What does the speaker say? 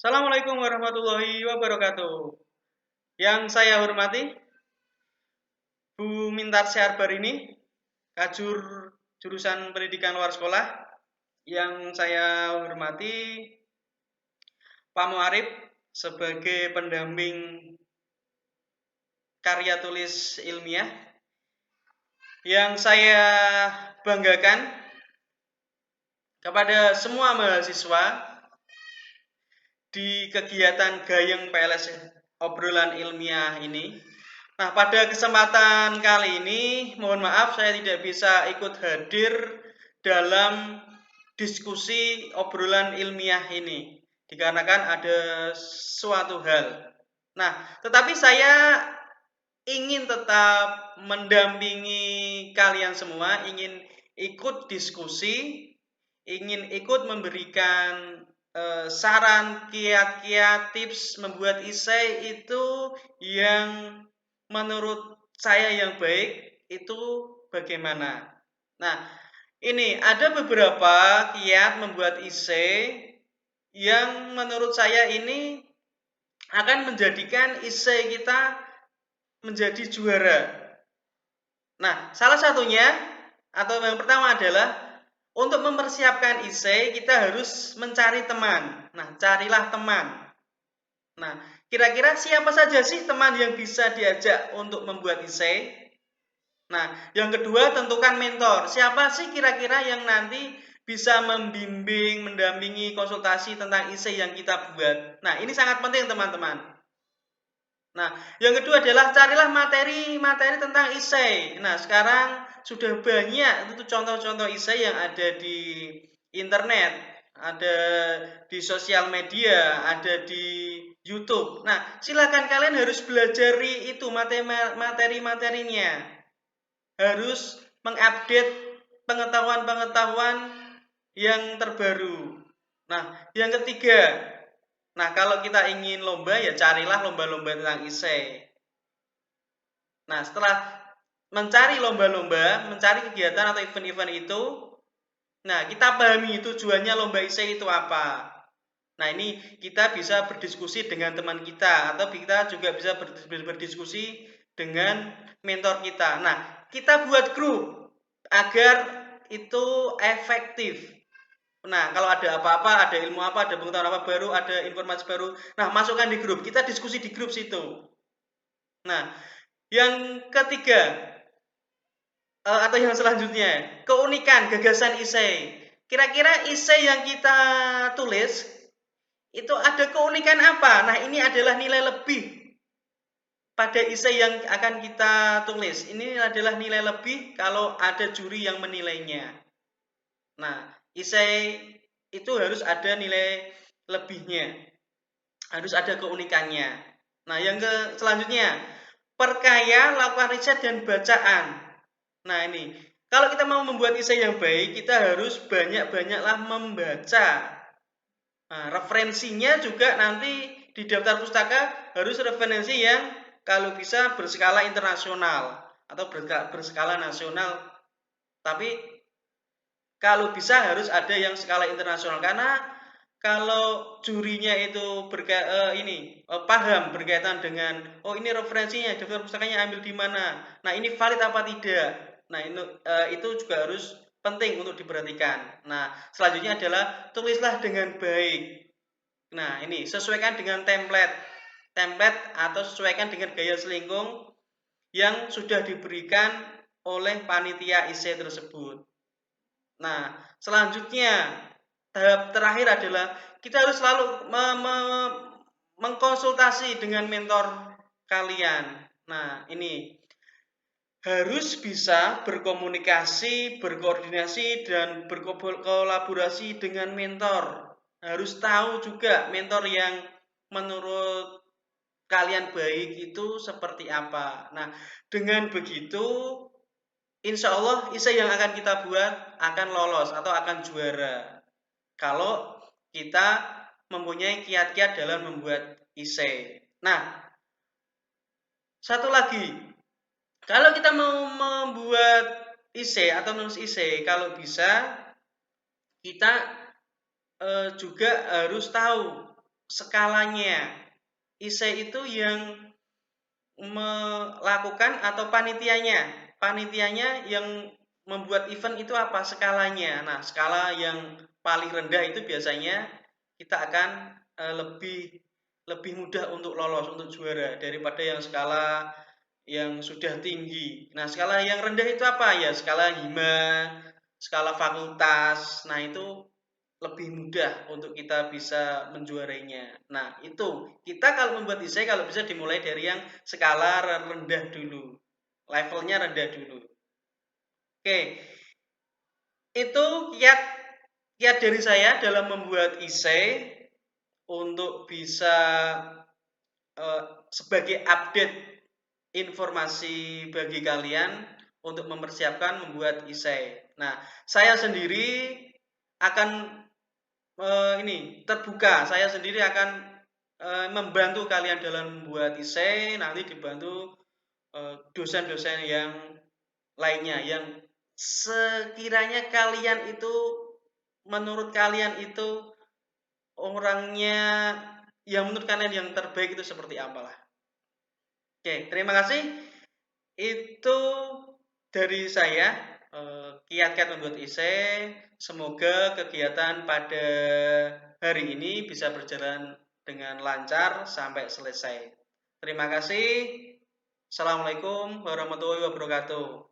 Assalamualaikum warahmatullahi wabarakatuh. Yang saya hormati, Bu Mintar Syarbarini, Kajur Jurusan Pendidikan Luar Sekolah. Yang saya hormati, Pak Muarif sebagai pendamping karya tulis ilmiah. Yang saya banggakan kepada semua mahasiswa di kegiatan Gayeng PLS obrolan ilmiah ini. Nah, pada kesempatan kali ini, mohon maaf saya tidak bisa ikut hadir dalam diskusi obrolan ilmiah ini, dikarenakan ada suatu hal. Nah, tetapi saya ingin tetap mendampingi kalian semua, ingin ikut diskusi, ingin ikut memberikan saran, kiat-kiat, tips membuat esai itu yang menurut saya yang baik itu bagaimana. Nah, ini ada beberapa kiat membuat esai yang menurut saya ini akan menjadikan esai kita menjadi juara. Nah, salah satunya atau yang pertama adalah untuk mempersiapkan esai kita harus mencari teman. Nah, carilah teman. Nah, kira-kira siapa saja sih teman yang bisa diajak untuk membuat esai? Nah, yang kedua tentukan mentor. Siapa sih kira-kira yang nanti bisa membimbing, mendampingi konsultasi tentang esai yang kita buat. Nah, ini sangat penting teman-teman. Nah, yang kedua adalah carilah materi-materi tentang esai. Nah, sekarang sudah banyak itu contoh-contoh esai yang ada di internet, ada di sosial media, ada di YouTube. Nah, silakan kalian harus belajar itu materi-materinya. Harus mengupdate pengetahuan-pengetahuan yang terbaru. Nah, yang ketiga, nah, kalau kita ingin lomba ya carilah lomba-lomba tentang esai. Nah, setelah mencari lomba-lomba, mencari kegiatan atau event-event itu, nah kita pahami tujuannya lomba esai itu apa. Nah, ini kita bisa berdiskusi dengan teman kita atau kita juga bisa berdiskusi dengan mentor kita. Nah, kita buat grup agar itu efektif. Nah, kalau ada apa-apa, ada ilmu apa, ada pengetahuan apa baru, ada informasi baru, nah masukkan di grup. Kita diskusi di grup situ. Nah, yang ketiga atau yang selanjutnya, keunikan gagasan esai. Kira-kira esai yang kita tulis itu ada keunikan apa? Nah, ini adalah nilai lebih pada esai yang akan kita tulis. Ini adalah nilai lebih kalau ada juri yang menilainya. Nah, esai itu harus ada nilai lebihnya, harus ada keunikannya. Nah, yang selanjutnya, perkaya, lakukan riset dan bacaan. Nah, ini kalau kita mau membuat esai yang baik, kita harus banyak-banyaklah membaca. Nah, referensinya juga nanti di daftar pustaka harus referensi yang kalau bisa berskala internasional atau berskala nasional. Tapi kalau bisa harus ada yang skala internasional karena kalau jurinya itu paham berkaitan dengan ini referensinya daftar pustakanya ambil di mana. Nah, ini valid apa tidak. Nah, itu juga harus penting untuk diperhatikan. Nah, selanjutnya adalah tulislah dengan baik. Nah, ini sesuaikan dengan template atau sesuaikan dengan gaya selingkung yang sudah diberikan oleh panitia esai tersebut. Nah, selanjutnya tahap terakhir adalah kita harus selalu mengkonsultasi dengan mentor kalian. Nah, ini harus bisa berkomunikasi, berkoordinasi, dan berkolaborasi dengan mentor. Harus tahu juga mentor yang menurut kalian baik itu seperti apa. Nah, dengan begitu insya Allah esai yang akan kita buat akan lolos atau akan juara. Kalau kita mempunyai kiat-kiat dalam membuat esai. Nah, satu lagi, kalau kita mau membuat esai atau menulis esai, kalau bisa kita juga harus tahu skalanya. IC itu yang melakukan atau panitianya. Panitianya yang membuat event itu apa? Skalanya. Nah, skala yang paling rendah itu biasanya kita akan lebih lebih mudah untuk lolos, untuk juara daripada yang skala yang sudah tinggi. Nah, skala yang rendah itu apa ya? Skala hima, skala fakultas. Nah, itu lebih mudah untuk kita bisa menjuarainya. Nah, itu kita kalau membuat desain kalau bisa dimulai dari yang skala rendah dulu. Levelnya rendah dulu. Oke, itu kiat kiat dari saya dalam membuat isei untuk bisa sebagai update informasi bagi kalian untuk mempersiapkan membuat isei. Nah, saya sendiri akan ini terbuka. Saya sendiri akan membantu kalian dalam membuat isei, nanti dibantu dosen-dosen yang lainnya yang sekiranya kalian itu menurut kalian itu orangnya yang menurut kalian yang terbaik itu seperti apalah. Oke, terima kasih. Itu dari saya kiat-kiat membuat isei. Semoga kegiatan pada hari ini bisa berjalan dengan lancar sampai selesai. Terima kasih. Assalamualaikum warahmatullahi wabarakatuh.